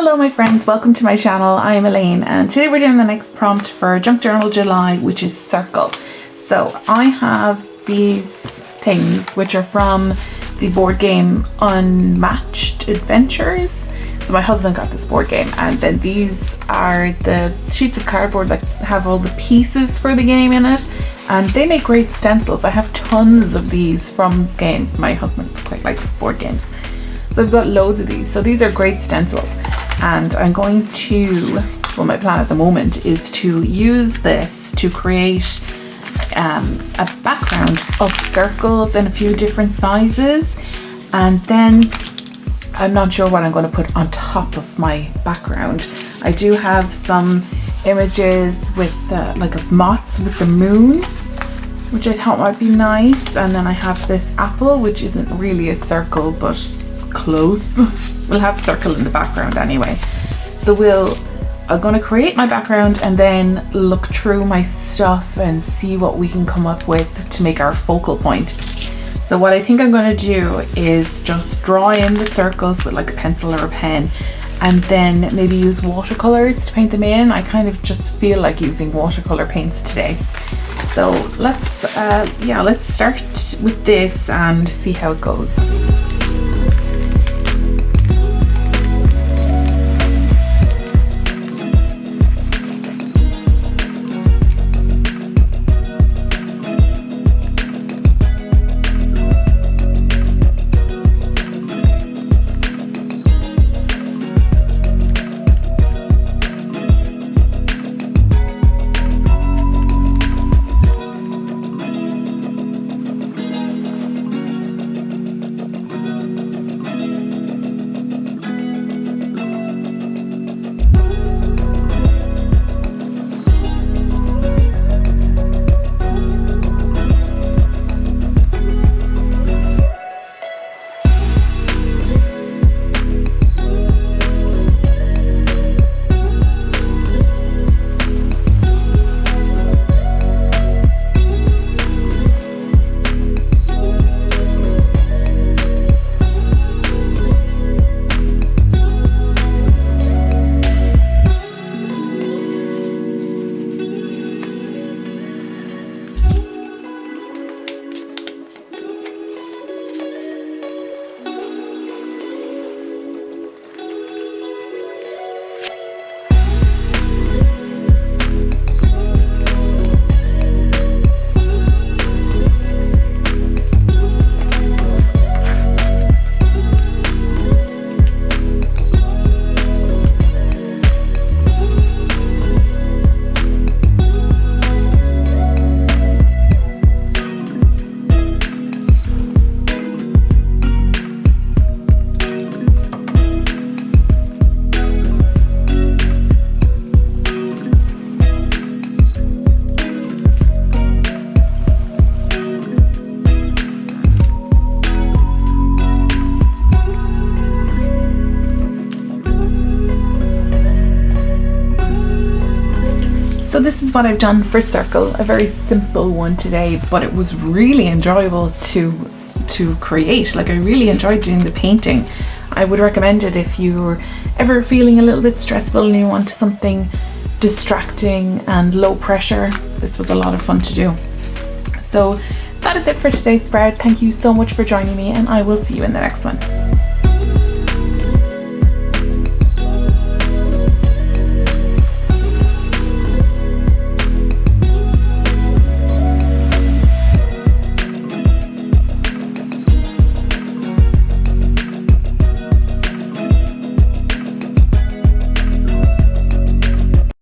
Hello my friends, welcome to my channel. I am Elaine and today we're doing the next prompt for Junk Journal July, which is circle. So I have these things which are from the board game Unmatched Adventures. So my husband got this board game, and then these are the sheets of cardboard that have all the pieces for the game in it, and they make great stencils. I have tons of these from games. My husband quite likes board games. So I've got loads of these. So these are great stencils, and I'm going to, well, my plan at the moment is to use this to create a background of circles in a few different sizes, and then I'm not sure what I'm going to put on top of my background. I do have some images with like of moths with the moon, which I thought might be nice, and then I have this apple, which isn't really a circle but close. We'll have circle in the background anyway. So I'm going to create my background and then look through my stuff and see what we can come up with to make our focal point. So what I think I'm going to do is just draw in the circles with like a pencil or a pen, and then maybe use watercolors to paint them in. I kind of just feel like using watercolor paints today. So let's start with this and see how it goes. So this is what I've done for circle, a very simple one today, but it was really enjoyable to create. Like, I really enjoyed doing the painting. I would recommend it if you're ever feeling a little bit stressful and you want something distracting and low pressure. This was a lot of fun to do. So that is it for today's spread. Thank you so much for joining me, and I will see you in the next one.